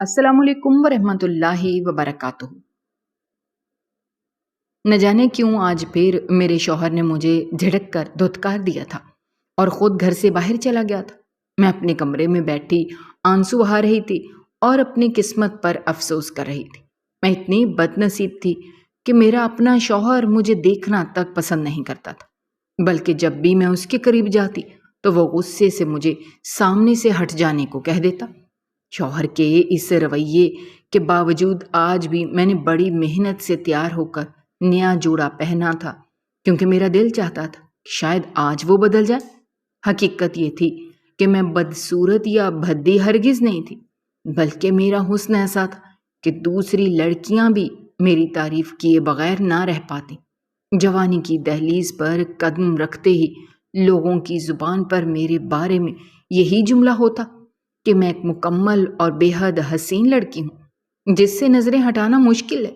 السلام علیکم ورحمۃ اللہ وبرکاتہ۔ نہ جانے کیوں آج پھر میرے شوہر نے مجھے جھڑک کر دھتکار دیا تھا اور خود گھر سے باہر چلا گیا تھا۔ میں اپنے کمرے میں بیٹھی آنسو بہا رہی تھی اور اپنی قسمت پر افسوس کر رہی تھی۔ میں اتنی بد نصیب تھی کہ میرا اپنا شوہر مجھے دیکھنا تک پسند نہیں کرتا تھا، بلکہ جب بھی میں اس کے قریب جاتی تو وہ غصے سے مجھے سامنے سے ہٹ جانے کو کہہ دیتا۔ شوہر کے اس رویے کے باوجود آج بھی میں نے بڑی محنت سے تیار ہو کر نیا جوڑا پہنا تھا، کیونکہ میرا دل چاہتا تھا کہ شاید آج وہ بدل جائے۔ حقیقت یہ تھی کہ میں بدصورت یا بھدی ہرگز نہیں تھی، بلکہ میرا حسن ایسا تھا کہ دوسری لڑکیاں بھی میری تعریف کیے بغیر نہ رہ پاتی۔ جوانی کی دہلیز پر قدم رکھتے ہی لوگوں کی زبان پر میرے بارے میں یہی جملہ ہوتا کہ میں ایک مکمل اور بے حد حسین لڑکی ہوں جس سے نظریں ہٹانا مشکل ہے۔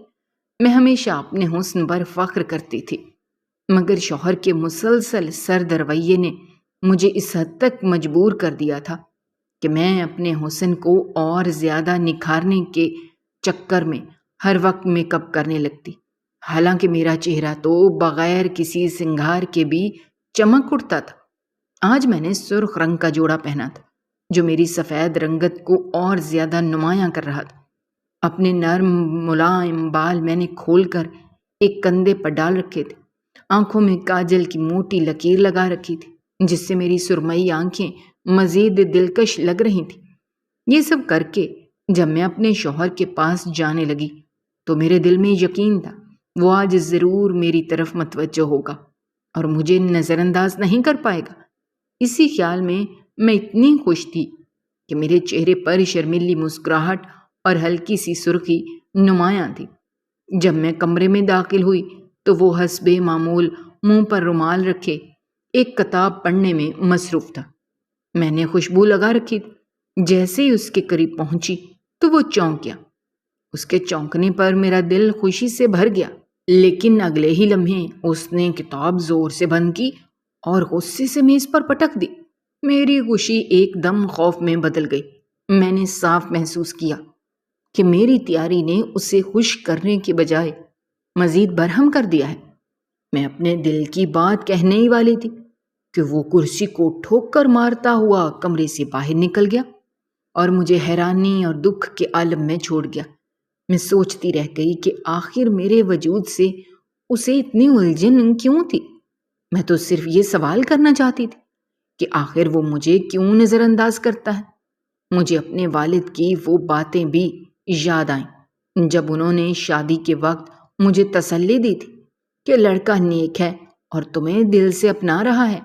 میں ہمیشہ اپنے حسن پر فخر کرتی تھی، مگر شوہر کے مسلسل سرد رویے نے مجھے اس حد تک مجبور کر دیا تھا کہ میں اپنے حسن کو اور زیادہ نکھارنے کے چکر میں ہر وقت میک اپ کرنے لگتی، حالانکہ میرا چہرہ تو بغیر کسی سنگھار کے بھی چمک اٹھتا تھا۔ آج میں نے سرخ رنگ کا جوڑا پہنا تھا جو میری سفید رنگت کو اور زیادہ نمایاں کر رہا تھا۔ اپنے نرم ملائم بال میں نے کھول کر ایک کندھے پر ڈال رکھے تھے، آنکھوں میں کاجل کی موٹی لکیر لگا رکھی تھی جس سے میری سرمئی آنکھیں مزید دلکش لگ رہی تھیں۔ یہ سب کر کے جب میں اپنے شوہر کے پاس جانے لگی تو میرے دل میں یقین تھا وہ آج ضرور میری طرف متوجہ ہوگا اور مجھے نظر انداز نہیں کر پائے گا۔ اسی خیال میں اتنی خوش تھی کہ میرے چہرے پر شرمیلی مسکراہٹ اور ہلکی سی سرخی نمایاں تھی۔ جب میں کمرے میں داخل ہوئی تو وہ حسب معمول منہ پر رومال رکھے ایک کتاب پڑھنے میں مصروف تھا۔ میں نے خوشبو لگا رکھی تھی۔ جیسے ہی اس کے قریب پہنچی تو وہ چونک گیا۔ اس کے چونکنے پر میرا دل خوشی سے بھر گیا، لیکن اگلے ہی لمحے اس نے کتاب زور سے بند کی اور غصے سے میز پر پٹک دی۔ میری خوشی ایک دم خوف میں بدل گئی۔ میں نے صاف محسوس کیا کہ میری تیاری نے اسے خوش کرنے کے بجائے مزید برہم کر دیا ہے۔ میں اپنے دل کی بات کہنے ہی والی تھی کہ وہ کرسی کو ٹھوک کر مارتا ہوا کمرے سے باہر نکل گیا اور مجھے حیرانی اور دکھ کے عالم میں چھوڑ گیا۔ میں سوچتی رہ گئی کہ آخر میرے وجود سے اسے اتنی الجھن کیوں تھی۔ میں تو صرف یہ سوال کرنا چاہتی تھی کہ آخر وہ مجھے کیوں نظر انداز کرتا ہے۔ مجھے اپنے والد کی وہ باتیں بھی یاد آئیں جب انہوں نے شادی کے وقت مجھے تسلی دی تھی کہ لڑکا نیک ہے اور تمہیں دل سے اپنا رہا ہے،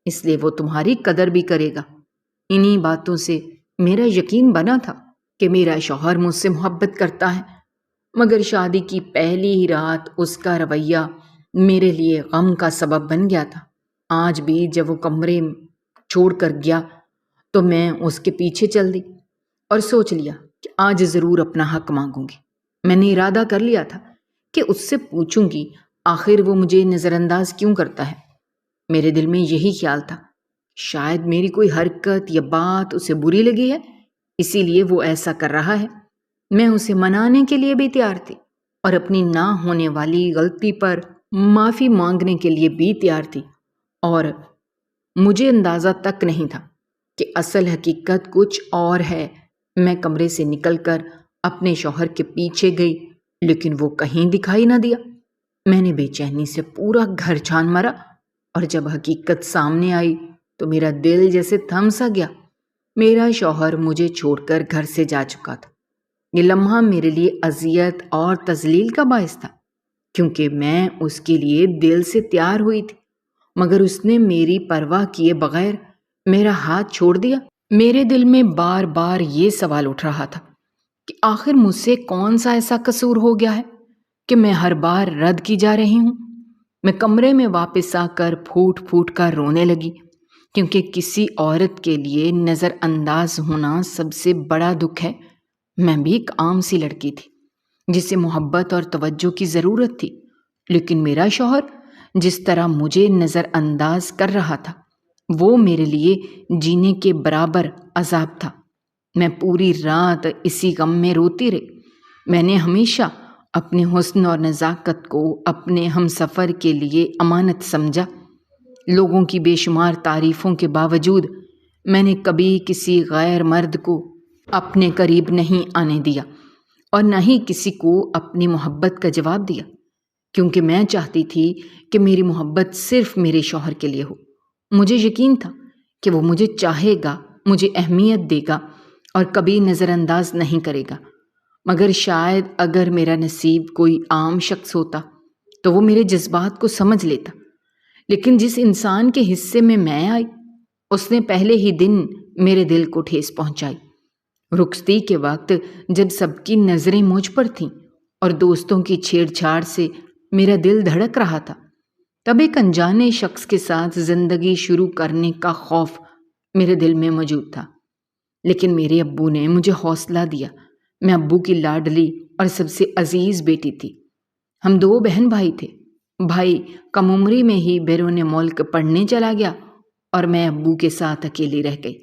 اس لیے وہ تمہاری قدر بھی کرے گا۔ انہی باتوں سے میرا یقین بنا تھا کہ میرا شوہر مجھ سے محبت کرتا ہے، مگر شادی کی پہلی ہی رات اس کا رویہ میرے لیے غم کا سبب بن گیا تھا۔ آج بھی جب وہ کمرے چھوڑ کر گیا تو میں اس کے پیچھے چل دی اور سوچ لیا کہ آج ضرور اپنا حق مانگوں گی۔ میں نے ارادہ کر لیا تھا کہ اس سے پوچھوں گی آخر وہ مجھے نظر انداز کیوں کرتا ہے۔ میرے دل میں یہی خیال تھا، شاید میری کوئی حرکت یا بات اسے بری لگی ہے، اسی لیے وہ ایسا کر رہا ہے۔ میں اسے منانے کے لیے بھی تیار تھی اور اپنی نہ ہونے والی غلطی پر معافی مانگنے کے لیے بھی تیار تھی، اور مجھے اندازہ تک نہیں تھا کہ اصل حقیقت کچھ اور ہے۔ میں کمرے سے نکل کر اپنے شوہر کے پیچھے گئی، لیکن وہ کہیں دکھائی نہ دیا۔ میں نے بے چینی سے پورا گھر چھان مارا اور جب حقیقت سامنے آئی تو میرا دل جیسے تھم سا گیا۔ میرا شوہر مجھے چھوڑ کر گھر سے جا چکا تھا۔ یہ لمحہ میرے لیے اذیت اور تذلیل کا باعث تھا، کیونکہ میں اس کے لیے دل سے تیار ہوئی تھی، مگر اس نے میری پرواہ کیے بغیر میرا ہاتھ چھوڑ دیا۔ میرے دل میں بار بار یہ سوال اٹھ رہا تھا کہ آخر مجھ سے کون سا ایسا قصور ہو گیا ہے کہ میں ہر بار رد کی جا رہی ہوں۔ میں کمرے میں واپس آ کر پھوٹ پھوٹ کر رونے لگی، کیونکہ کسی عورت کے لیے نظر انداز ہونا سب سے بڑا دکھ ہے۔ میں بھی ایک عام سی لڑکی تھی جسے محبت اور توجہ کی ضرورت تھی، لیکن میرا شوہر جس طرح مجھے نظر انداز کر رہا تھا وہ میرے لیے جینے کے برابر عذاب تھا۔ میں پوری رات اسی غم میں روتی رہی۔ میں نے ہمیشہ اپنے حسن اور نزاکت کو اپنے ہم سفر کے لیے امانت سمجھا۔ لوگوں کی بے شمار تعریفوں کے باوجود میں نے کبھی کسی غیر مرد کو اپنے قریب نہیں آنے دیا اور نہ ہی کسی کو اپنی محبت کا جواب دیا، کیونکہ میں چاہتی تھی کہ میری محبت صرف میرے شوہر کے لیے ہو۔ مجھے یقین تھا کہ وہ مجھے چاہے گا، مجھے اہمیت دے گا اور کبھی نظر انداز نہیں کرے گا۔ مگر شاید اگر میرا نصیب کوئی عام شخص ہوتا تو وہ میرے جذبات کو سمجھ لیتا، لیکن جس انسان کے حصے میں آئی اس نے پہلے ہی دن میرے دل کو ٹھیس پہنچائی۔ رخصتی کے وقت جب سب کی نظریں مجھ پر تھیں اور دوستوں کی چھیڑ چھاڑ سے میرا دل دھڑک رہا تھا، تب ایک انجانے شخص کے ساتھ زندگی شروع کرنے کا خوف میرے دل میں موجود تھا۔ لیکن میرے ابو نے مجھے حوصلہ دیا۔ میں ابو کی لاڈلی اور سب سے عزیز بیٹی تھی۔ ہم 2 بہن بھائی تھے۔ بھائی کم عمری میں ہی بیرون ملک پڑھنے چلا گیا اور میں ابو کے ساتھ اکیلی رہ گئی۔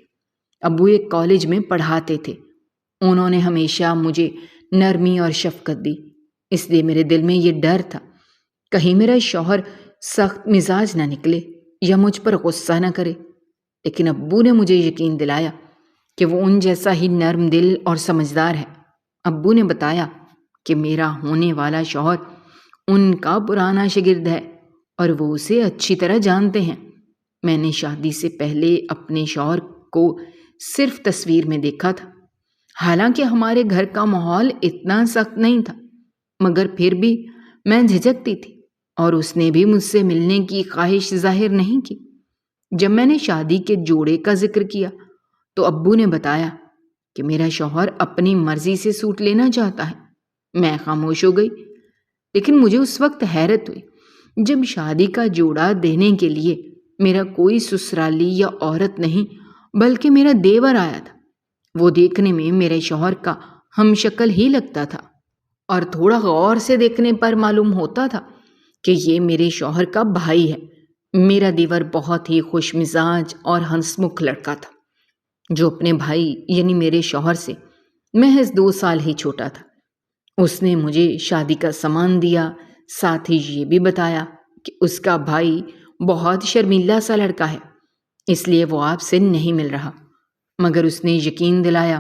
ابو ایک کالج میں پڑھاتے تھے۔ انہوں نے ہمیشہ مجھے نرمی اور شفقت دی، اس لیے میرے دل میں یہ ڈر تھا کہیں میرا شوہر سخت مزاج نہ نکلے یا مجھ پر غصہ نہ کرے۔ لیکن ابو نے مجھے یقین دلایا کہ وہ ان جیسا ہی نرم دل اور سمجھدار ہے۔ ابو نے بتایا کہ میرا ہونے والا شوہر ان کا پرانا شاگرد ہے اور وہ اسے اچھی طرح جانتے ہیں۔ میں نے شادی سے پہلے اپنے شوہر کو صرف تصویر میں دیکھا تھا، حالانکہ ہمارے گھر کا ماحول اتنا سخت نہیں تھا، مگر پھر بھی میں جھجکتی تھی اور اس نے بھی مجھ سے ملنے کی خواہش ظاہر نہیں کی۔ جب میں نے شادی کے جوڑے کا ذکر کیا تو ابو نے بتایا کہ میرا شوہر اپنی مرضی سے سوٹ لینا چاہتا ہے۔ میں خاموش ہو گئی، لیکن مجھے اس وقت حیرت ہوئی جب شادی کا جوڑا دینے کے لیے میرا کوئی سسرالی یا عورت نہیں بلکہ میرا دیور آیا تھا۔ وہ دیکھنے میں میرے شوہر کا ہم شکل ہی لگتا تھا اور تھوڑا غور سے دیکھنے پر معلوم ہوتا تھا کہ یہ میرے شوہر کا بھائی ہے۔ میرا دیور بہت ہی خوش مزاج اور ہنس مکھ لڑکا تھا، جو اپنے بھائی یعنی میرے شوہر سے محض 2 سال ہی چھوٹا تھا۔ اس نے مجھے شادی کا سامان دیا، ساتھ ہی یہ بھی بتایا کہ اس کا بھائی بہت شرمیلا سا لڑکا ہے، اس لیے وہ آپ سے نہیں مل رہا، مگر اس نے یقین دلایا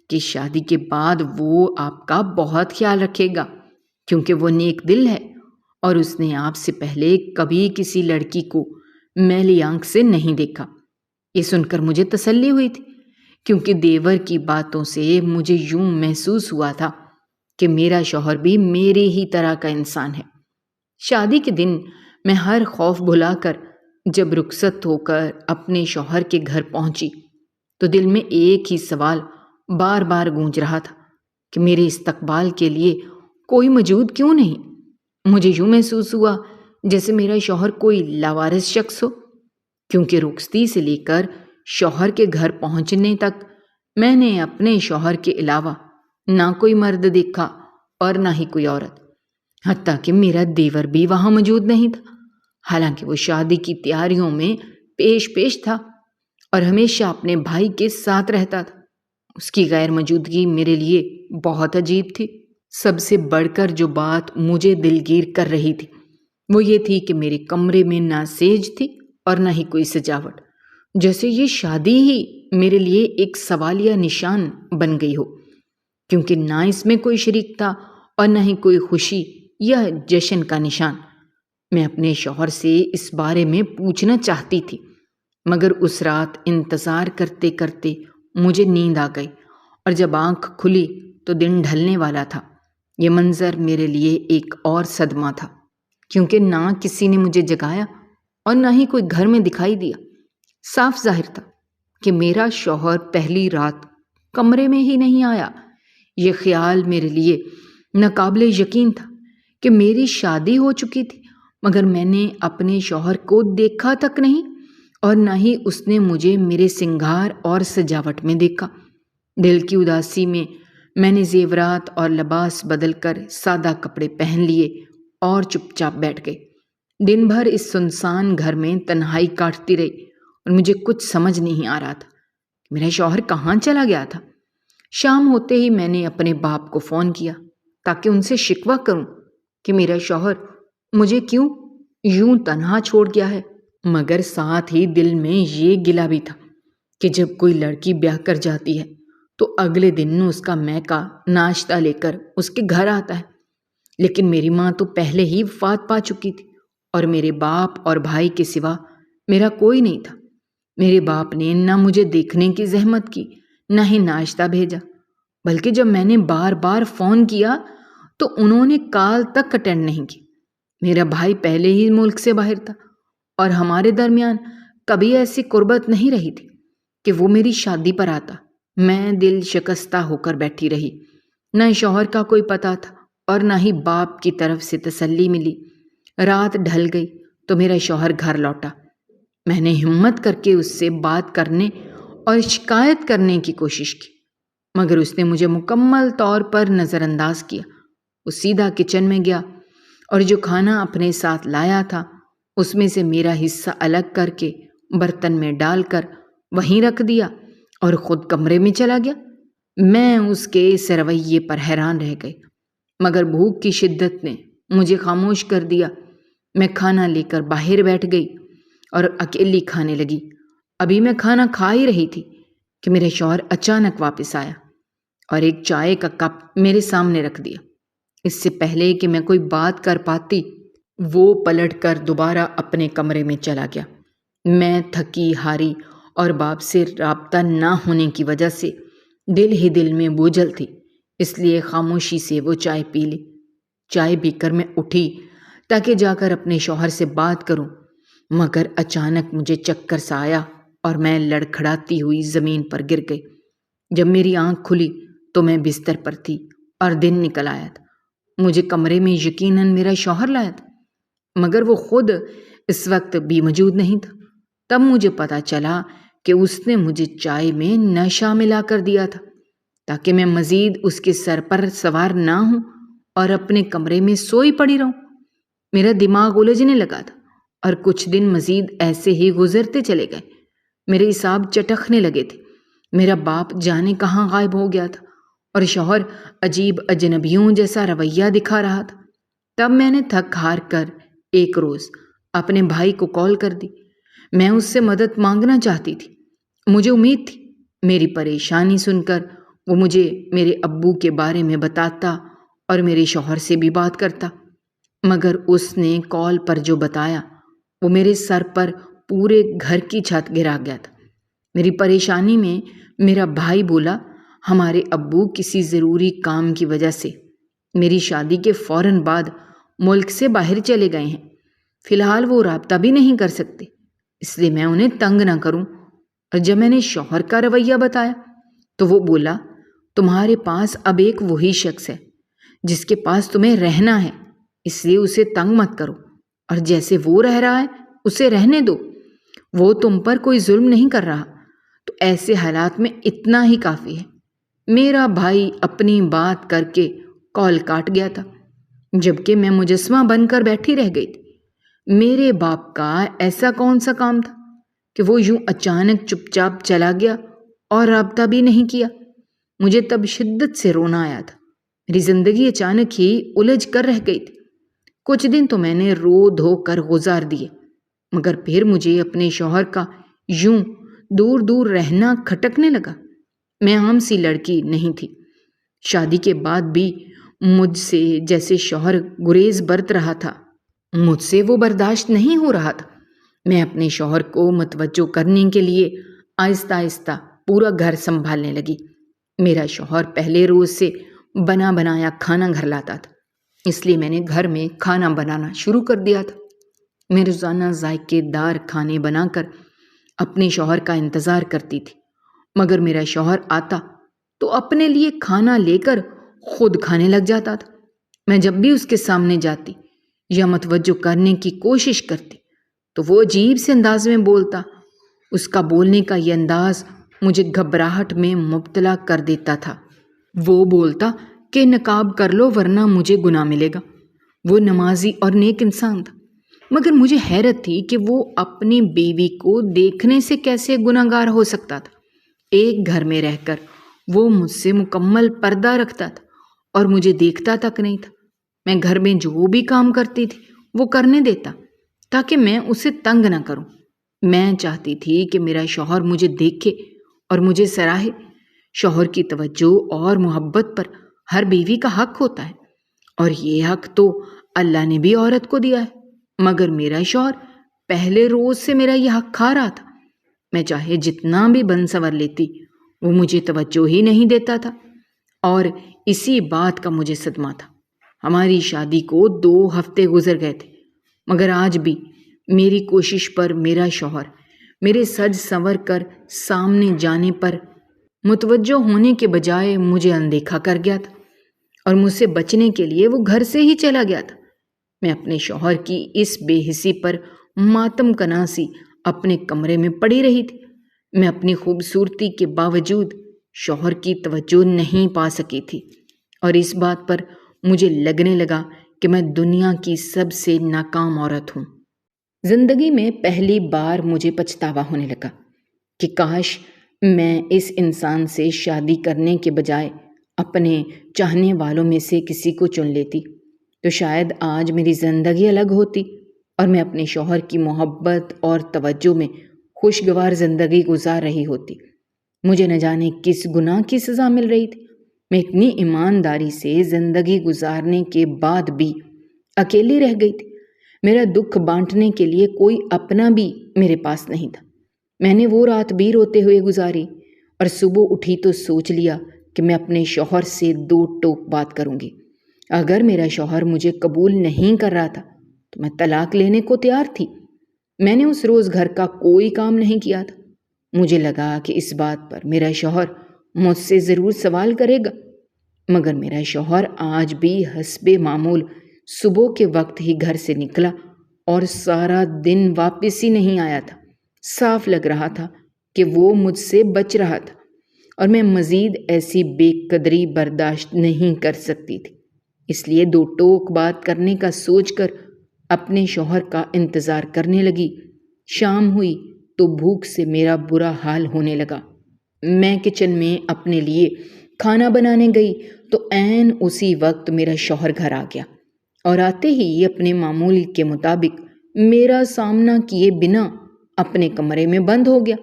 کہ شادی کے بعد وہ آپ کا بہت خیال رکھے گا، کیونکہ وہ نیک دل ہے اور اس نے آپ سے پہلے کبھی کسی لڑکی کو میلی آنکھ سے نہیں دیکھا۔ یہ سن کر مجھے تسلی ہوئی تھی، کیونکہ دیور کی باتوں سے مجھے یوں محسوس ہوا تھا کہ میرا شوہر بھی میرے ہی طرح کا انسان ہے۔ شادی کے دن میں ہر خوف بھلا کر جب رخصت ہو کر اپنے شوہر کے گھر پہنچی تو دل میں ایک ہی سوال بار بار گونج رہا تھا کہ میرے استقبال کے لیے کوئی موجود کیوں نہیں۔ مجھے یوں محسوس ہوا جیسے میرا شوہر کوئی لاوارث شخص ہو، کیونکہ رخصتی سے لے کر شوہر کے گھر پہنچنے تک میں نے اپنے شوہر کے علاوہ نہ کوئی مرد دیکھا اور نہ ہی کوئی عورت، حتیٰ کہ میرا دیور بھی وہاں موجود نہیں تھا، حالانکہ وہ شادی کی تیاریوں میں پیش تھا اور ہمیشہ اپنے بھائی کے ساتھ رہتا تھا۔ اس کی غیر موجودگی میرے لیے بہت عجیب تھی۔ سب سے بڑھ کر جو بات مجھے دلگیر کر رہی تھی وہ یہ تھی کہ میرے کمرے میں نہ سیج تھی اور نہ ہی کوئی سجاوٹ، جیسے یہ شادی ہی میرے لیے ایک سوالیہ نشان بن گئی ہو، کیونکہ نہ اس میں کوئی شریک تھا اور نہ ہی کوئی خوشی یا جشن کا نشان۔ میں اپنے شوہر سے اس بارے میں پوچھنا چاہتی تھی، مگر اس رات انتظار کرتے کرتے مجھے نیند آ گئی اور جب آنکھ کھلی تو دن ڈھلنے والا تھا۔ یہ منظر میرے لیے ایک اور صدمہ تھا، کیونکہ نہ کسی نے مجھے جگایا اور نہ ہی کوئی گھر میں دکھائی دیا۔ صاف ظاہر تھا کہ میرا شوہر پہلی رات کمرے میں ہی نہیں آیا۔ یہ خیال میرے لیے ناقابل یقین تھا کہ میری شادی ہو چکی تھی، مگر میں نے اپنے شوہر کو دیکھا تک نہیں اور نہ ہی اس نے مجھے میرے سنگار اور سجاوٹ میں دیکھا۔ دل کی اداسی میں میں نے زیورات اور لباس بدل کر سادہ کپڑے پہن لیے اور چپ چاپ بیٹھ گئی۔ دن بھر اس سنسان گھر میں تنہائی کاٹتی رہی اور مجھے کچھ سمجھ نہیں آ رہا تھا کہ میرا شوہر کہاں چلا گیا تھا۔ شام ہوتے ہی میں نے اپنے باپ کو فون کیا تاکہ ان سے شکوہ کروں کہ میرا شوہر مجھے کیوں یوں تنہا چھوڑ گیا ہے، مگر ساتھ ہی دل میں یہ گلہ بھی تھا کہ جب کوئی لڑکی بیاہ کر جاتی ہے تو اگلے دن اس کا میکا ناشتہ لے کر اس کے گھر آتا ہے۔ لیکن میری ماں تو پہلے ہی وفات پا چکی تھی اور میرے باپ اور بھائی کے سوا میرا کوئی نہیں تھا۔ میرے باپ نے نہ مجھے دیکھنے کی زحمت کی، نہ ہی ناشتہ بھیجا، بلکہ جب میں نے بار بار فون کیا تو انہوں نے کال تک اٹینڈ نہیں کی۔ میرا بھائی پہلے ہی ملک سے باہر تھا اور ہمارے درمیان کبھی ایسی قربت نہیں رہی تھی کہ وہ میری شادی پر آتا۔ میں دل شکستہ ہو کر بیٹھی رہی، نہ شوہر کا کوئی پتہ تھا اور نہ ہی باپ کی طرف سے تسلی ملی۔ رات ڈھل گئی تو میرا شوہر گھر لوٹا۔ میں نے ہمت کر کے اس سے بات کرنے اور شکایت کرنے کی کوشش کی، مگر اس نے مجھے مکمل طور پر نظر انداز کیا۔ وہ سیدھا کچن میں گیا اور جو کھانا اپنے ساتھ لایا تھا اس میں سے میرا حصہ الگ کر کے برتن میں ڈال کر وہیں رکھ دیا اور خود کمرے میں چلا گیا۔ میں اس کے اس رویے پر حیران رہ گئی، مگر بھوک کی شدت نے مجھے خاموش کر دیا۔ میں کھانا لے کر باہر بیٹھ گئی اور اکیلی کھانے لگی۔ ابھی میں کھانا کھا ہی رہی تھی کہ میرا شوہر اچانک واپس آیا اور ایک چائے کا کپ میرے سامنے رکھ دیا۔ اس سے پہلے کہ میں کوئی بات کر پاتی وہ پلٹ کر دوبارہ اپنے کمرے میں چلا گیا۔ میں تھکی ہاری اور باپ سے رابطہ نہ ہونے کی وجہ سے دل ہی دل میں بوجھل تھی، اس لیے خاموشی سے وہ چائے پی لی۔ چائے پی کر میں اٹھی تاکہ جا کر اپنے شوہر سے بات کروں، مگر اچانک مجھے چکر سا آیا اور میں لڑکھڑاتی ہوئی زمین پر گر گئی۔ جب میری آنکھ کھلی تو میں بستر پر تھی اور دن نکل آیا تھا۔ مجھے کمرے میں یقیناً میرا شوہر لایا تھا، مگر وہ خود اس وقت بھی موجود نہیں تھا۔ تب مجھے پتا چلا کہ اس نے مجھے چائے میں نشہ ملا کر دیا تھا تاکہ میں مزید اس کے سر پر سوار نہ ہوں اور اپنے کمرے میں سوئی پڑی رہوں۔ میرا دماغ الجھنے لگا تھا اور کچھ دن مزید ایسے ہی گزرتے چلے گئے۔ میرے اعصاب چٹکنے لگے تھے۔ میرا باپ جانے کہاں غائب ہو گیا تھا اور شوہر عجیب اجنبیوں جیسا رویہ دکھا رہا تھا۔ تب میں نے تھک ہار کر ایک روز اپنے بھائی کو کال کر دی۔ میں اس سے مدد مانگنا چاہتی تھی۔ مجھے امید تھی میری پریشانی سن کر وہ مجھے میرے ابو کے بارے میں بتاتا اور میرے شوہر سے بھی بات کرتا، مگر اس نے کال پر جو بتایا وہ میرے سر پر پورے گھر کی چھت گرا گیا تھا۔ میری پریشانی میں میرا بھائی بولا، ہمارے ابو کسی ضروری کام کی وجہ سے میری شادی کے فوراً بعد ملک سے باہر چلے گئے ہیں، فی الحال وہ رابطہ بھی نہیں کر سکتے، اس لیے میں انہیں تنگ نہ کروں۔ اور جب میں نے شوہر کا رویہ بتایا تو وہ بولا، تمہارے پاس اب ایک وہی شخص ہے جس کے پاس تمہیں رہنا ہے، اس لیے اسے تنگ مت کرو اور جیسے وہ رہ رہا ہے اسے رہنے دو، وہ تم پر کوئی ظلم نہیں کر رہا، تو ایسے حالات میں اتنا ہی کافی ہے۔ میرا بھائی اپنی بات کر کے کال کاٹ گیا تھا، جبکہ میں مجسمہ بن کر بیٹھی رہ گئی تھی۔ میرے باپ کا ایسا کون سا کام تھا کہ وہ یوں اچانک چپ چاپ چلا گیا اور رابطہ بھی نہیں کیا؟ مجھے تب شدت سے رونا آیا تھا۔ میری زندگی اچانک ہی الجھ کر رہ گئی تھی۔ کچھ دن تو میں نے رو دھو کر گزار دیے، مگر پھر مجھے اپنے شوہر کا یوں دور دور رہنا کھٹکنے لگا۔ میں عام سی لڑکی نہیں تھی۔ شادی کے بعد بھی مجھ سے جیسے شوہر گریز برت رہا تھا، مجھ سے وہ برداشت نہیں ہو رہا تھا۔ میں اپنے شوہر کو متوجہ کرنے کے لیے آہستہ آہستہ پورا گھر سنبھالنے لگی۔ میرا شوہر پہلے روز سے بنا بنایا کھانا گھر لاتا تھا، اس لیے میں نے گھر میں کھانا بنانا شروع کر دیا تھا۔ میں روزانہ ذائقے دار کھانے بنا کر اپنے شوہر کا انتظار کرتی تھی، مگر میرا شوہر آتا تو اپنے لیے کھانا لے کر خود کھانے لگ جاتا تھا۔ میں جب بھی اس کے سامنے جاتی یا متوجہ کرنے کی کوشش کرتی تو وہ عجیب سے انداز میں بولتا۔ اس کا بولنے کا یہ انداز مجھے گھبراہٹ میں مبتلا کر دیتا تھا۔ وہ بولتا کہ نقاب کر لو ورنہ مجھے گناہ ملے گا۔ وہ نمازی اور نیک انسان تھا، مگر مجھے حیرت تھی کہ وہ اپنی بیوی کو دیکھنے سے کیسے گناہگار ہو سکتا تھا۔ ایک گھر میں رہ کر وہ مجھ سے مکمل پردہ رکھتا تھا اور مجھے دیکھتا تک نہیں تھا۔ میں گھر میں جو بھی کام کرتی تھی وہ کرنے دیتا تاکہ میں اسے تنگ نہ کروں۔ میں چاہتی تھی کہ میرا شوہر مجھے دیکھے اور مجھے سراہے۔ شوہر کی توجہ اور محبت پر ہر بیوی کا حق ہوتا ہے، اور یہ حق تو اللہ نے بھی عورت کو دیا ہے، مگر میرا شوہر پہلے روز سے میرا یہ حق کھا رہا تھا۔ میں چاہے جتنا بھی بن سنور لیتی، وہ مجھے توجہ ہی نہیں دیتا تھا، اور اسی بات کا مجھے صدمہ تھا۔ ہماری شادی کو 2 ہفتے گزر گئے تھے، مگر آج بھی میری کوشش پر میرا شوہر میرے سج سنور کر سامنے جانے پر متوجہ ہونے کے بجائے مجھے اندیکھا کر گیا تھا، اور مجھ سے بچنے کے لیے وہ گھر سے ہی چلا گیا تھا۔ میں اپنے شوہر کی اس بے حسی پر ماتم کناسی اپنے کمرے میں پڑی رہی تھی۔ میں اپنی خوبصورتی کے باوجود شوہر کی توجہ نہیں پا سکی تھی، اور اس بات پر مجھے لگنے لگا کہ میں دنیا کی سب سے ناکام عورت ہوں۔ زندگی میں پہلی بار مجھے پچھتاوا ہونے لگا کہ کاش میں اس انسان سے شادی کرنے کے بجائے اپنے چاہنے والوں میں سے کسی کو چن لیتی، تو شاید آج میری زندگی الگ ہوتی اور میں اپنے شوہر کی محبت اور توجہ میں خوشگوار زندگی گزار رہی ہوتی۔ مجھے نہ جانے کس گناہ کی سزا مل رہی تھی۔ میں اتنی ایمانداری سے زندگی گزارنے کے بعد بھی اکیلی رہ گئی تھی۔ میرا دکھ بانٹنے کے لیے کوئی اپنا بھی میرے پاس نہیں تھا۔ میں نے وہ رات بھی روتے ہوئے گزاری، اور صبح اٹھی تو سوچ لیا کہ میں اپنے شوہر سے 2 ٹوک بات کروں گی۔ اگر میرا شوہر مجھے قبول نہیں کر رہا تھا تو میں طلاق لینے کو تیار تھی۔ میں نے اس روز گھر کا کوئی کام نہیں کیا تھا۔ مجھے لگا کہ اس بات پر میرا شوہر مجھ سے ضرور سوال کرے گا، مگر میرا شوہر آج بھی حسب معمول صبح کے وقت ہی گھر سے نکلا اور سارا دن واپس ہی نہیں آیا تھا۔ صاف لگ رہا تھا کہ وہ مجھ سے بچ رہا تھا، اور میں مزید ایسی بے قدری برداشت نہیں کر سکتی تھی۔ اس لیے 2 ٹوک بات کرنے کا سوچ کر اپنے شوہر کا انتظار کرنے لگی۔ شام ہوئی تو بھوک سے میرا برا حال ہونے لگا۔ میں کچن میں اپنے لیے کھانا بنانے گئی تو عین اسی وقت میرا شوہر گھر آ گیا، اور آتے ہی اپنے معمول کے مطابق میرا سامنا کیے بنا اپنے کمرے میں بند ہو گیا۔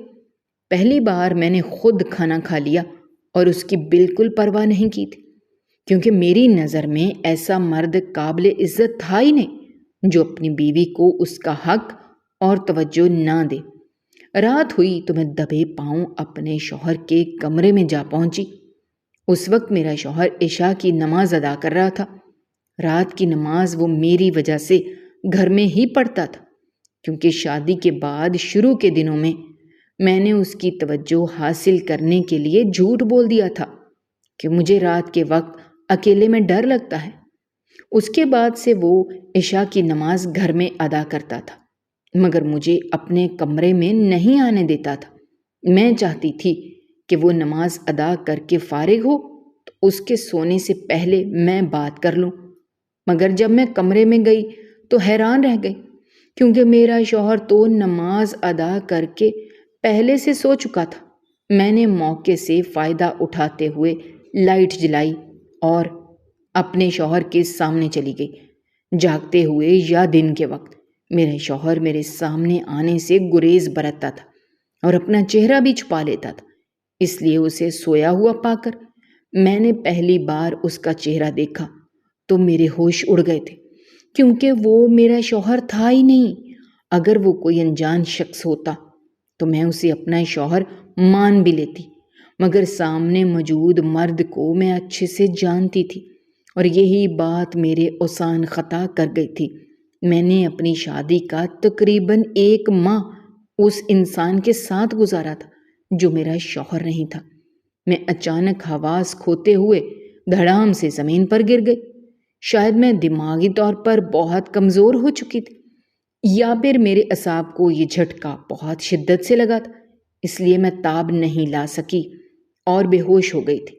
پہلی بار میں نے خود کھانا کھا لیا اور اس کی بالکل پرواہ نہیں کی تھی، کیونکہ میری نظر میں ایسا مرد قابل عزت تھا ہی نہیں جو اپنی بیوی کو اس کا حق اور توجہ نہ دے۔ رات ہوئی تو میں دبے پاؤں اپنے شوہر کے کمرے میں جا پہنچی۔ اس وقت میرا شوہر عشاء کی نماز ادا کر رہا تھا۔ رات کی نماز وہ میری وجہ سے گھر میں ہی پڑھتا تھا، کیونکہ شادی کے بعد شروع کے دنوں میں نے اس کی توجہ حاصل کرنے کے لیے جھوٹ بول دیا تھا کہ مجھے رات کے وقت اکیلے میں ڈر لگتا ہے۔ اس کے بعد سے وہ عشاء کی نماز گھر میں ادا کرتا تھا، مگر مجھے اپنے کمرے میں نہیں آنے دیتا تھا۔ میں چاہتی تھی کہ وہ نماز ادا کر کے فارغ ہو تو اس کے سونے سے پہلے میں بات کر لوں، مگر جب میں کمرے میں گئی تو حیران رہ گئی، کیونکہ میرا شوہر تو نماز ادا کر کے پہلے سے سو چکا تھا۔ میں نے موقع سے فائدہ اٹھاتے ہوئے لائٹ جلائی اور اپنے شوہر کے سامنے چلی گئی۔ جاگتے ہوئے یا دن کے وقت میرے شوہر میرے سامنے آنے سے گریز برتتا تھا اور اپنا چہرہ بھی چھپا لیتا تھا، اس لیے اسے سویا ہوا پا کر میں نے پہلی بار اس کا چہرہ دیکھا تو میرے ہوش اڑ گئے تھے، کیونکہ وہ میرا شوہر تھا ہی نہیں۔ اگر وہ کوئی انجان شخص ہوتا تو میں اسے اپنا شوہر مان بھی لیتی، مگر سامنے موجود مرد کو میں اچھے سے جانتی تھی، اور یہی بات میرے اوسان خطا کر گئی تھی۔ میں نے اپنی شادی کا تقریباً 1 ماہ اس انسان کے ساتھ گزارا تھا جو میرا شوہر نہیں تھا۔ میں اچانک حواس کھوتے ہوئے دھڑام سے زمین پر گر گئی۔ شاید میں دماغی طور پر بہت کمزور ہو چکی تھی، یا پھر میرے اعصاب کو یہ جھٹکا بہت شدت سے لگا تھا، اس لیے میں تاب نہیں لا سکی اور بے ہوش ہو گئی تھی۔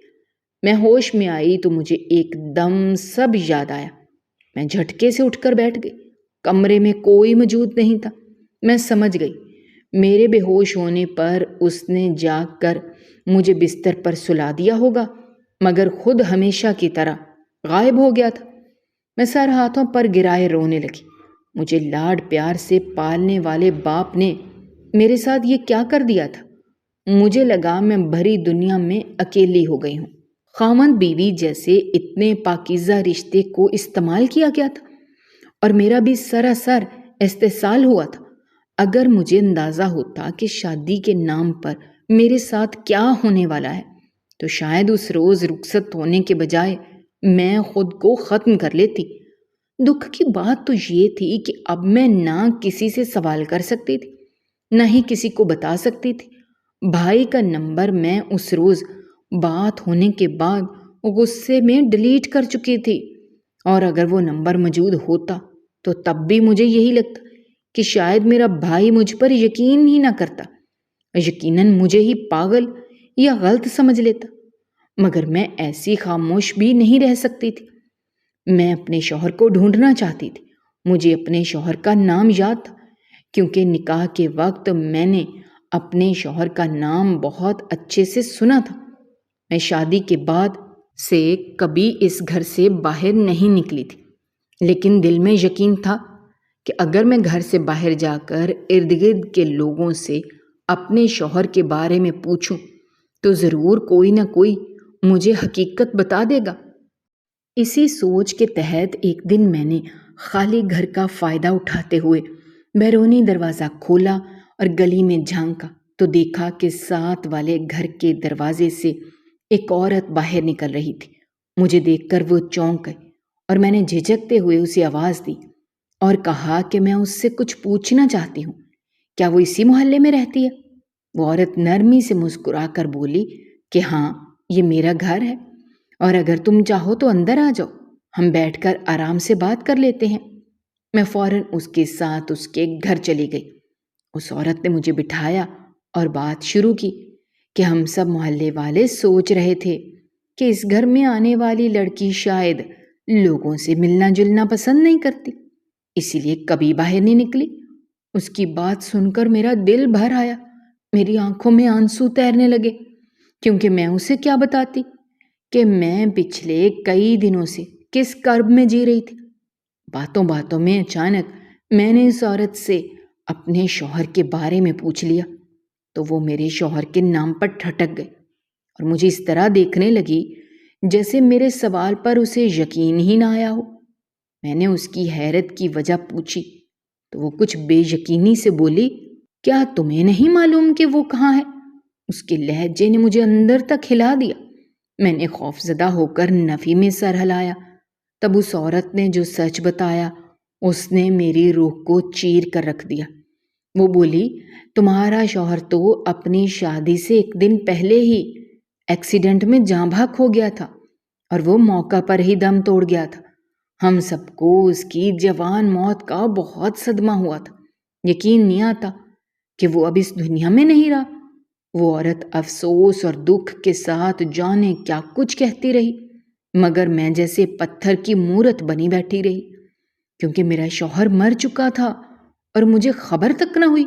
میں ہوش میں آئی تو مجھے ایک دم سب یاد آیا۔ میں جھٹکے سے اٹھ کر بیٹھ گئی۔ کمرے میں کوئی موجود نہیں تھا۔ میں سمجھ گئی میرے بے ہوش ہونے پر اس نے جاگ کر مجھے بستر پر سلا دیا ہوگا، مگر خود ہمیشہ کی طرح غائب ہو گیا تھا۔ میں سر ہاتھوں پر گرائے رونے لگی۔ مجھے لاڈ پیار سے پالنے والے باپ نے میرے ساتھ یہ کیا کر دیا تھا؟ مجھے لگا میں بھری دنیا میں اکیلی ہو گئی ہوں۔ خاوند بیوی جیسے اتنے پاکیزہ رشتے کو استعمال کیا گیا تھا اور میرا بھی سراسر استحصال ہوا تھا۔ اگر مجھے اندازہ ہوتا کہ شادی کے نام پر میرے ساتھ کیا ہونے والا ہے تو شاید اس روز رخصت ہونے کے بجائے میں خود کو ختم کر لیتی۔ دکھ کی بات تو یہ تھی کہ اب میں نہ کسی سے سوال کر سکتی تھی، نہ ہی کسی کو بتا سکتی تھی۔ بھائی کا نمبر میں اس روز بات ہونے کے بعد غصے میں ڈیلیٹ کر چکی تھی، اور اگر وہ نمبر موجود ہوتا تو تب بھی مجھے یہی لگتا کہ شاید میرا بھائی مجھ پر یقین ہی نہ کرتا، یقیناً مجھے ہی پاگل یا غلط سمجھ لیتا۔ مگر میں ایسی خاموش بھی نہیں رہ سکتی تھی۔ میں اپنے شوہر کو ڈھونڈنا چاہتی تھی۔ مجھے اپنے شوہر کا نام یاد تھا، کیونکہ نکاح کے وقت میں نے اپنے شوہر کا نام بہت اچھے سے سنا تھا۔ میں شادی کے بعد سے کبھی اس گھر سے باہر نہیں نکلی تھی، لیکن دل میں یقین تھا کہ اگر میں گھر سے باہر جا کر ارد گرد کے لوگوں سے اپنے شوہر کے بارے میں پوچھوں تو ضرور کوئی نہ کوئی مجھے حقیقت بتا دے گا۔ اسی سوچ کے تحت ایک دن میں نے خالی گھر کا فائدہ اٹھاتے ہوئے بیرونی دروازہ کھولا اور گلی میں جھانکا تو دیکھا کہ ساتھ والے گھر کے دروازے سے ایک عورت باہر نکل رہی تھی۔ مجھے دیکھ کر وہ چونک گئی اور میں نے جھجکتے ہوئے اسے آواز دی اور کہا کہ میں اس سے کچھ پوچھنا چاہتی ہوں، کیا وہ اسی محلے میں رہتی ہے؟ وہ عورت نرمی سے مسکرا کر بولی کہ ہاں، یہ میرا گھر ہے، اور اگر تم چاہو تو اندر آ جاؤ، ہم بیٹھ کر آرام سے بات کر لیتے ہیں۔ میں فوراً اس کے ساتھ اس کے گھر چلی گئی۔ اس عورت نے مجھے بٹھایا اور بات شروع کی کہ ہم سب محلے والے سوچ رہے تھے کہ اس گھر میں آنے والی لڑکی شاید لوگوں سے ملنا جلنا پسند نہیں کرتی، اسی لیے کبھی باہر نہیں نکلی۔ اس کی بات سن کر میرا دل بھر آیا، میری آنکھوں میں آنسو تیرنے لگے، کیونکہ میں اسے کیا بتاتی کہ میں پچھلے کئی دنوں سے کس کرب میں جی رہی تھی۔ باتوں باتوں میں اچانک میں نے اس عورت سے اپنے شوہر کے بارے میں پوچھ لیا تو وہ میرے شوہر کے نام پر ٹھٹک گئی اور مجھے اس طرح دیکھنے لگی جیسے میرے سوال پر اسے یقین ہی نہ آیا ہو۔ میں نے اس کی حیرت کی وجہ پوچھی تو وہ کچھ بے یقینی سے بولی، کیا تمہیں نہیں معلوم کہ وہ کہاں ہے؟ اس کے لہجے نے مجھے اندر تک ہلا دیا۔ میں نے خوفزدہ ہو کر نفی میں سر ہلایا۔ تب اس عورت نے جو سچ بتایا اس نے میری روح کو چیر کر رکھ دیا۔ وہ بولی، تمہارا شوہر تو اپنی شادی سے ایک دن پہلے ہی ایکسیڈنٹ میں جاں بحق ہو گیا تھا اور وہ موقع پر ہی دم توڑ گیا تھا۔ ہم سب کو اس کی جوان موت کا بہت صدمہ ہوا تھا۔ یقین نہیں آتا کہ وہ اب اس دنیا میں نہیں رہا۔ وہ عورت افسوس اور دکھ کے ساتھ جانے کیا کچھ کہتی رہی، مگر میں جیسے پتھر کی مورت بنی بیٹھی رہی، کیونکہ میرا شوہر مر چکا تھا اور مجھے خبر تک نہ ہوئی۔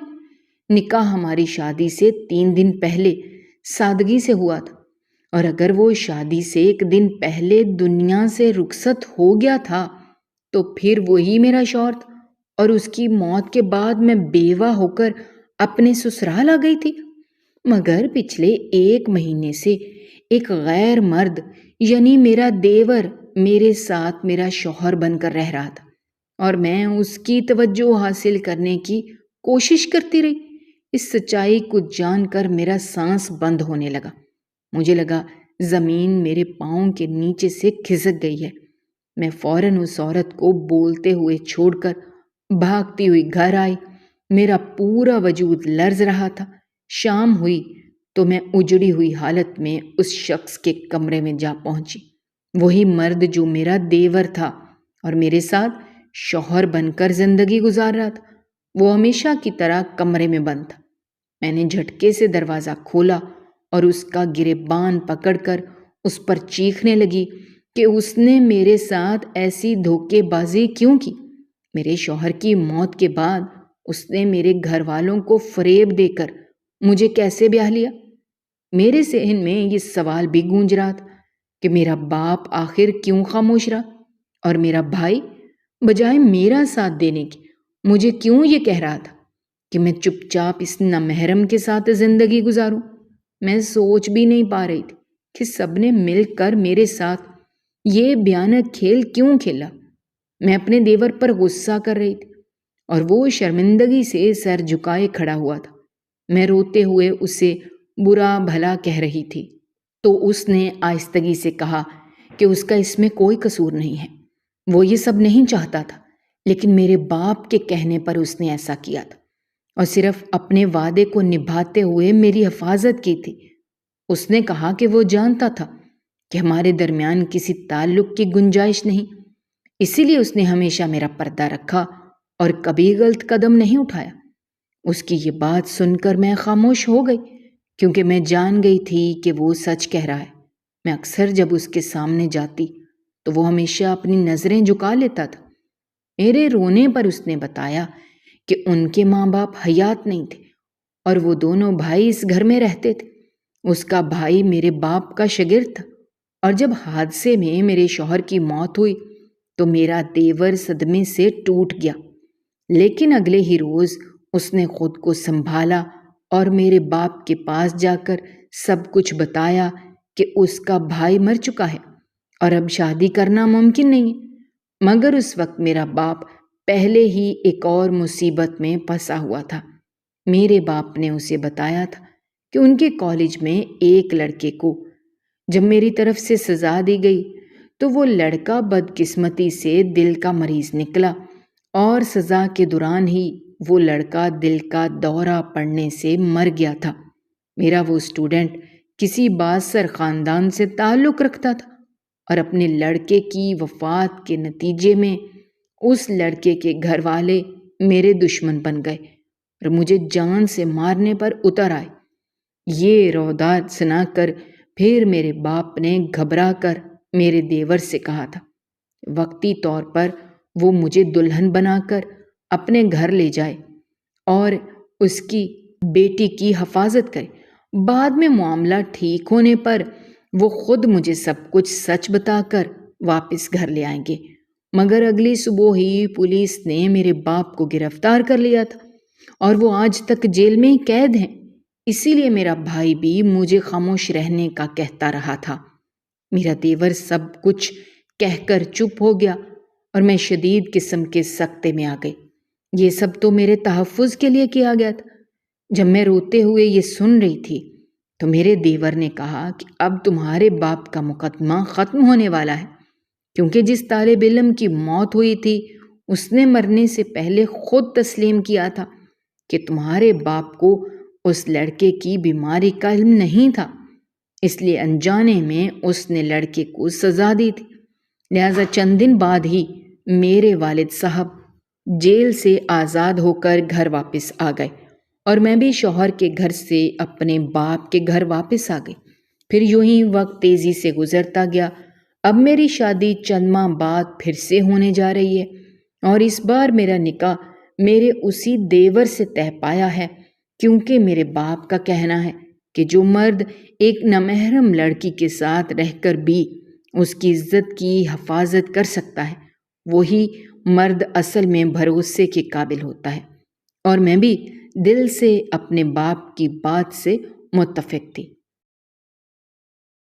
نکاح ہماری شادی سے 3 دن پہلے سادگی سے ہوا تھا، اور اگر وہ شادی سے ایک دن پہلے دنیا سے رخصت ہو گیا تھا تو پھر وہی میرا شوہر تھا، اور اس کی موت کے بعد میں بیوہ ہو کر اپنے سسرال آ گئی تھی۔ مگر پچھلے 1 مہینے سے ایک غیر مرد یعنی میرا دیور میرے ساتھ میرا شوہر بن کر رہ رہا تھا، اور میں اس کی توجہ حاصل کرنے کی کوشش کرتی رہی۔ اس سچائی کو جان کر میرا سانس بند ہونے لگا۔ مجھے لگا زمین میرے پاؤں کے نیچے سے کھسک گئی ہے۔ میں فوراً اس عورت کو بولتے ہوئے چھوڑ کر بھاگتی ہوئی گھر آئی۔ میرا پورا وجود لرز رہا تھا۔ شام ہوئی تو میں اجڑی ہوئی حالت میں اس شخص کے کمرے میں جا پہنچی، وہی مرد جو میرا دیور تھا اور میرے ساتھ شوہر بن کر زندگی گزار رہا تھا۔ وہ ہمیشہ کی طرح کمرے میں بند تھا۔ میں نے جھٹکے سے دروازہ کھولا اور اس کا گریبان پکڑ کر اس پر چیخنے لگی کہ اس نے میرے ساتھ ایسی دھوکے بازی کیوں کی؟ میرے شوہر کی موت کے بعد اس نے میرے گھر والوں کو فریب دے کر مجھے کیسے بیاہ لیا؟ میرے ذہن میں یہ سوال بھی گونج رہا تھا کہ میرا باپ آخر کیوں خاموش رہا، اور میرا بھائی بجائے میرا ساتھ دینے کے مجھے کیوں یہ کہہ رہا تھا کہ میں چپ چاپ اس نامحرم کے ساتھ زندگی گزاروں۔ میں سوچ بھی نہیں پا رہی تھی کہ سب نے مل کر میرے ساتھ یہ بھیانک کھیل کیوں کھیلا۔ میں اپنے دیور پر غصہ کر رہی تھی اور وہ شرمندگی سے سر جھکائے کھڑا ہوا تھا۔ میں روتے ہوئے اسے برا بھلا کہہ رہی تھی تو اس نے آہستگی سے کہا کہ اس کا اس میں کوئی قصور نہیں ہے، وہ یہ سب نہیں چاہتا تھا، لیکن میرے باپ کے کہنے پر اس نے ایسا کیا تھا اور صرف اپنے وعدے کو نبھاتے ہوئے میری حفاظت کی تھی۔ اس نے کہا کہ وہ جانتا تھا کہ ہمارے درمیان کسی تعلق کی گنجائش نہیں، اسی لیے اس نے ہمیشہ میرا پردہ رکھا اور کبھی غلط قدم نہیں اٹھایا۔ اس کی یہ بات سن کر میں خاموش ہو گئی، کیونکہ میں جان گئی تھی کہ وہ سچ کہہ رہا ہے۔ میں اکثر جب اس کے سامنے جاتی تو وہ ہمیشہ اپنی نظریں جھکا لیتا تھا۔ میرے رونے پر اس نے بتایا کہ ان کے ماں باپ حیات نہیں تھے اور وہ دونوں بھائی اس گھر میں رہتے تھے۔ اس کا بھائی میرے باپ کا شاگرد تھا، اور جب حادثے میں میرے شوہر کی موت ہوئی تو میرا دیور صدمے سے ٹوٹ گیا، لیکن اگلے ہی روز اس نے خود کو سنبھالا اور میرے باپ کے پاس جا کر سب کچھ بتایا کہ اس کا بھائی مر چکا ہے اور اب شادی کرنا ممکن نہیں ہے۔ مگر اس وقت میرا باپ پہلے ہی ایک اور مصیبت میں پھنسا ہوا تھا۔ میرے باپ نے اسے بتایا تھا کہ ان کے کالج میں ایک لڑکے کو جب میری طرف سے سزا دی گئی تو وہ لڑکا بدقسمتی سے دل کا مریض نکلا، اور سزا کے دوران ہی وہ لڑکا دل کا دورہ پڑنے سے مر گیا تھا۔ میرا وہ اسٹوڈنٹ کسی بااثر خاندان سے تعلق رکھتا تھا اور اپنے لڑکے کی وفات کے نتیجے میں اس لڑکے کے گھر والے میرے دشمن بن گئے اور مجھے جان سے مارنے پر اتر آئے۔ یہ روداد سنا کر پھر میرے باپ نے گھبرا کر میرے دیور سے کہا تھا وقتی طور پر وہ مجھے دلہن بنا کر اپنے گھر لے جائے اور اس کی بیٹی کی حفاظت کرے، بعد میں معاملہ ٹھیک ہونے پر وہ خود مجھے سب کچھ سچ بتا کر واپس گھر لے آئیں گے۔ مگر اگلی صبح ہی پولیس نے میرے باپ کو گرفتار کر لیا تھا اور وہ آج تک جیل میں ہی قید ہیں۔ اسی لیے میرا بھائی بھی مجھے خاموش رہنے کا کہتا رہا تھا۔ میرا دیور سب کچھ کہہ کر چپ ہو گیا اور میں شدید قسم کے سکتے میں آ گئی۔ یہ سب تو میرے تحفظ کے لیے کیا گیا تھا۔ جب میں روتے ہوئے یہ سن رہی تھی تو میرے دیور نے کہا کہ اب تمہارے باپ کا مقدمہ ختم ہونے والا ہے، کیونکہ جس طالب علم کی موت ہوئی تھی اس نے مرنے سے پہلے خود تسلیم کیا تھا کہ تمہارے باپ کو اس لڑکے کی بیماری کا علم نہیں تھا، اس لیے انجانے میں اس نے لڑکے کو سزا دی تھی۔ لہذا چند دن بعد ہی میرے والد صاحب جیل سے آزاد ہو کر گھر واپس آ گئے اور میں بھی شوہر کے گھر سے اپنے باپ کے گھر واپس آ گئی۔ پھر یوں ہی وقت تیزی سے گزرتا گیا۔ اب میری شادی چند ماہ بعد پھر سے ہونے جا رہی ہے اور اس بار میرا نکاح میرے اسی دیور سے طے پایا ہے، کیونکہ میرے باپ کا کہنا ہے کہ جو مرد ایک نامحرم لڑکی کے ساتھ رہ کر بھی اس کی عزت کی حفاظت کر سکتا ہے وہی مرد اصل میں بھروسے کے قابل ہوتا ہے، اور میں بھی دل سے اپنے باپ کی بات سے متفق تھی۔